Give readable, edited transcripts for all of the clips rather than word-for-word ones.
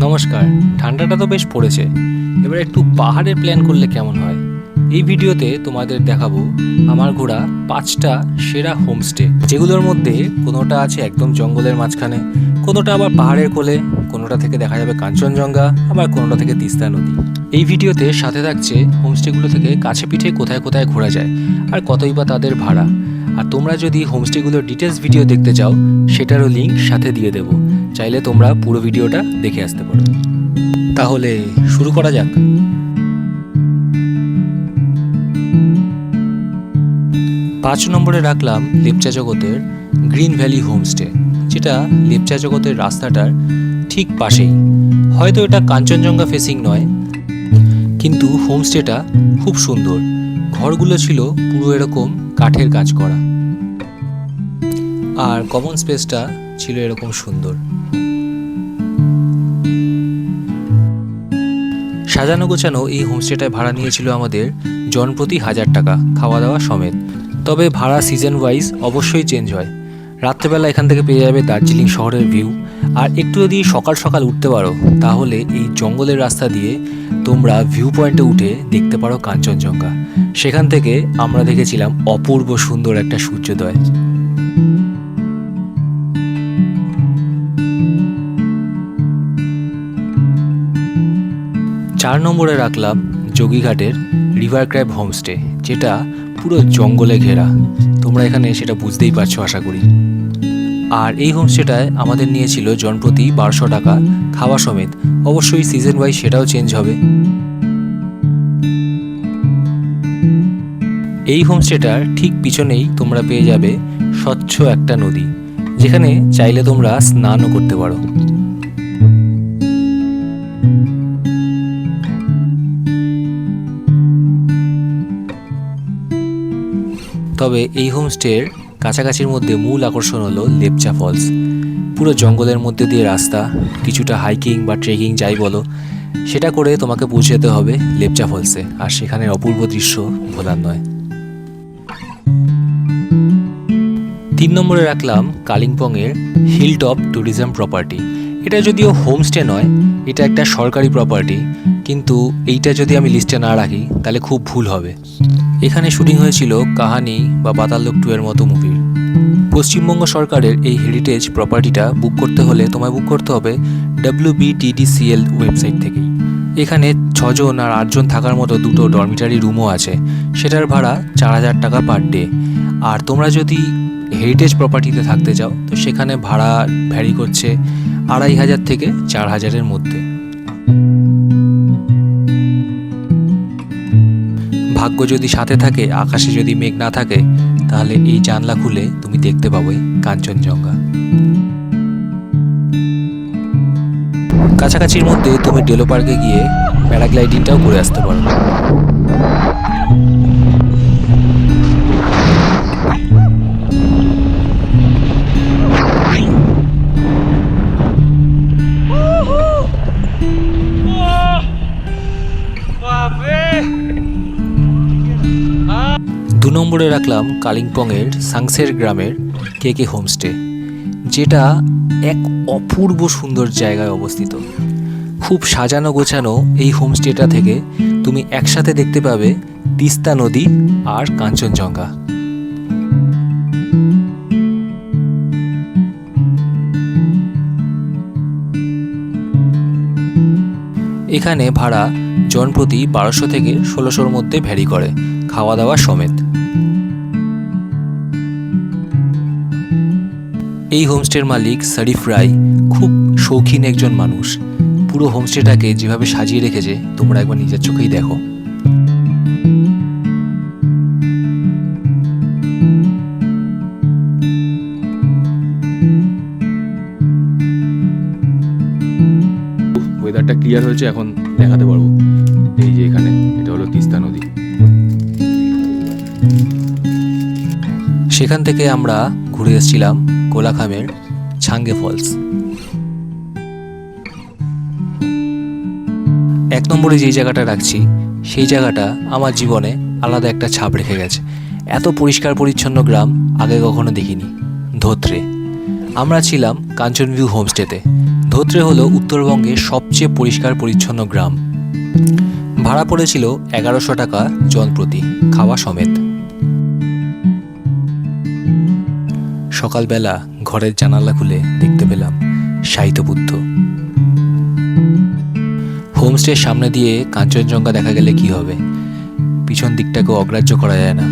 নমস্কার। ঠান্ডাটা তো বেশ পড়েছে, এবার একটু পাহাড়ের প্ল্যান করলে কেমন হয়। এই ভিডিওতে তোমাদের দেখাবো আমার ঘোরা 5টা সেরা হোমস্টে, যেগুলোর মধ্যে কোনোটা আছে একদম জঙ্গলের মাঝখানে, কোনোটা আবার পাহাড়ের কোলে, কোনোটা থেকে দেখা যাবে কাঞ্চনজঙ্ঘা, আবার কোনোটা থেকে তিস্তা নদী। এই ভিডিওতে সাথে থাকছে হোমস্টেগুলো থেকে কাছে পিঠে কোথায় কোথায় ঘোরা যায় আর কতই বা তাদের ভাড়া। আর তোমরা যদি হোমস্টেগুলোর ডিটেলস ভিডিও দেখতে চাও সেটারও লিঙ্ক সাথে দিয়ে দেবো, চাইলে তোমরা পুরো ভিডিওটা দেখে আসতে পারো। তাহলে শুরু করা যাক। 5 নম্বরে রাখলাম লেপচা জগতের গ্রিন ভ্যালি হোমস্টে, যেটা লেপচা জগতের রাস্তাটার ঠিক পাশেই। হয়তো এটা কাঞ্চনজঙ্ঘা ফেসিং নয়, কিন্তু হোমস্টেটা খুব সুন্দর। ঘরগুলো ছিল পুরো এরকম কাঠের কাজ করা, আর কমন স্পেসটা ছিল এরকম সুন্দর। সাজানো গোছানো এই হোমস্টেটায় ভাড়া নিয়েছিল আমাদের জনপ্রতি 1000 টাকা, খাওয়া দাওয়া সমেত। তবে ভাড়া সিজন ওয়াইজ অবশ্যই চেঞ্জ হয়। রাত্রেবেলা এখান থেকে পেয়ে যাবে দার্জিলিং শহরের ভিউ, আর একটু যদি সকাল সকাল উঠতে পারো তাহলে এই জঙ্গলের রাস্তা দিয়ে তোমরা ভিউ পয়েন্টে উঠে দেখতে পারো কাঞ্চনজঙ্ঘা। সেখান থেকে আমরা দেখেছিলাম অপূর্ব সুন্দর একটা সূর্যোদয়। 4 নম্বরে রাখলাম যোগীঘাটের রিভার ক্র্যাব হোমস্টে, যেটা পুরো জঙ্গলে ঘেরা। তোমরা এখানে সেটা বুঝতেই পারছো আশা করি। আর এই হোমস্টেটায় আমাদের নিয়েছিল জনপ্রতি 1200 টাকা, খাওয়া সমেত। অবশ্যই সিজন ওয়াইজ সেটাও চেঞ্জ হবে। এই হোমস্টেটার ঠিক পিছনেই তোমরা পেয়ে যাবে স্বচ্ছ একটা নদী, যেখানে চাইলে তোমরা স্নানও করতে পারো। তবে এই হোমস্টের কাছাকাছির মধ্যে মূল আকর্ষণ হলো লেপচা ফলস। পুরো জঙ্গলের মধ্যে দিয়ে রাস্তা, কিছুটা হাইকিং বা ট্রেকিং যাই বলো, সেটা করে তোমাকে পৌঁছে যেতে হবে লেপচা ফলসে। আর সেখানের অপূর্ব দৃশ্য ভোলার নয়। 3 নম্বরে রাখলাম কালিম্পংয়ের হিলটপ ট্যুরিজম প্রপার্টি। এটা যদিও হোমস্টে নয়, এটা একটা সরকারি প্রপার্টি, কিন্তু এইটা যদি আমি লিস্টে না রাখি তাহলে খুব ভুল হবে। এখানে শুটিং হয়েছিল কাহানি বা পাতাল লোক 2 এর মতো মুভির। পশ্চিমবঙ্গ সরকারের এই হেরিটেজ প্রপার্টিটা বুক করতে হলে তোমায় বুক করতে হবে WBTDCL ওয়েবসাইট থেকেই। এখানে 6 জন আর 8 জন থাকার মতো 2টো ডরমিটারি রুমও আছে। সেটার ভাড়া 4000 টাকা পার ডে। আর তোমরা যদি হেরিটেজ প্রপার্টিতে থাকতে চাও তো সেখানে ভাড়া ভ্যারি করছে 2500 থেকে 4000-এর মধ্যে। ভাগ্য যদি সাথে থাকে, আকাশে যদি মেঘ না থাকে, তাহলে এই জানলা খুলে তুমি দেখতে পাবে কাঞ্চনজঙ্ঘা। কাছাকাছির মধ্যে তুমি ডেলো পার্কে গিয়ে প্যারাগ্লাইডিংটাও করে আসতে পারো। দু নম্বরে রাখলাম কালিম্পংয়ের সাংসের গ্রামের কেকে হোমস্টে, যেটা এক অপূর্ব সুন্দর জায়গায় অবস্থিত। খুব সাজানো গোছানো এই হোমস্টেটা থেকে তুমি একসাথে দেখতে পাবে তিস্তা নদী আর কাঞ্চনজঙ্ঘা। এখানে ভাড়া জনপ্রতি 1200 থেকে 1600-র মধ্যে ভ্যারি করে, খাওয়া দাওয়া সমেত। এই হোমস্টের মালিক শরীফ রায় খুব শৌখিন একজন মানুষ। পুরো হোমস্টেটাকে যেভাবে সাজিয়ে রেখেছে তোমরা একবার নিজের চোখেই দেখো। ওয়েদারটা ক্লিয়ার হয়েছে, এখন দেখাতে পারবো। এই যে এখানে এটা হলো তিস্তা নদী। সেখান থেকে আমরা ঘুরে এসেছিলাম কোলাখামের ছাঙ্গে ফলস। 1 নম্বরে যেই জায়গাটা রাখছি সেই জায়গাটা আমার জীবনে আলাদা একটা ছাপ রেখে গেছে। এত পরিষ্কার পরিচ্ছন্ন গ্রাম আগে কখনো দেখিনি। ধোত্রে আমরা ছিলাম কাঞ্চন ভিউ হোমস্টেতে। ধোত্রে হলো উত্তরবঙ্গের সবচেয়ে পরিষ্কার পরিচ্ছন্ন গ্রাম। ভাড়া পড়েছিল 1100 টাকা জন প্রতি, খাওয়া সমেত। সকালবেলা ঘরের জানালা খুলে দেখতে পেলাম শায়িত বুদ্ধ। হোমস্টের সামনে দিয়ে কাঞ্চনজঙ্ঘা দেখা গেলে কি হবে, পিছন দিকটাকে অগ্রাহ্য করা যায় না,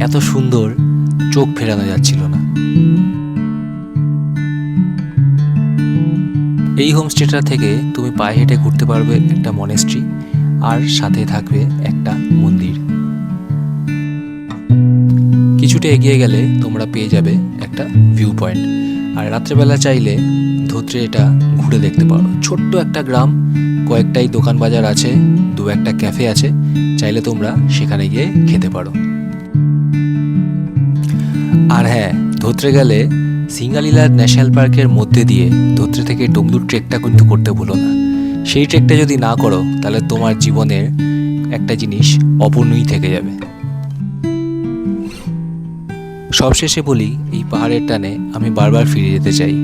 এত সুন্দর চোখ ফেরানো যাচ্ছিল না। এই হোমস্টেটা থেকে তুমি পায়ে হেঁটে ঘুরতে পারবে একটা মনেস্ট্রি, আর সাথে থাকবে একটা মন্দির। কিছুটা এগিয়ে গেলে তোমরা পেয়ে যাবে একটা ভিউ পয়েন্ট, আর রাত্রেবেলা চাইলে ধোত্রে এটা ঘুরে দেখতে পারো। ছোট্ট একটা গ্রাম, কয়েকটাই দোকান বাজার আছে, 2-1টা ক্যাফে আছে, চাইলে তোমরা সেখানে গিয়ে খেতে পারো। আর হ্যাঁ, ধোত্রে গেলে সিঙ্গালীলা ন্যাশনাল পার্কের মধ্যে দিয়ে ধোত্রে থেকে ডমরুর ট্রেকটা কিন্তু করতে ভুলো না। সেই ট্রেকটা যদি না করো তাহলে তোমার জীবনের একটা জিনিস অপূর্ণই থেকে যাবে। সবশেষে বলি, এই পাহাড়ের টানে আমি বারবার ফিরে যেতে চাই।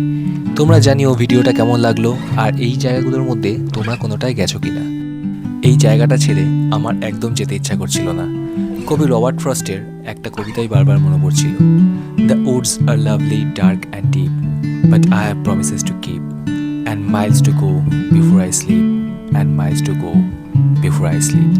তোমরা জানিও ভিডিওটা কেমন লাগলো, আর এই জায়গাগুলোর মধ্যে তোমরা কোনোটায় গেছো কিনা। এই জায়গাটা ছেড়ে আমার একদম যেতে ইচ্ছা করছিল না। কবি রবার্ট ফ্রস্টের একটা কবিতাই বারবার মনে পড়ছিল, the woods are lovely, dark and deep, but I have promises to keep, and miles to go before I sleep, and miles to go before I slip.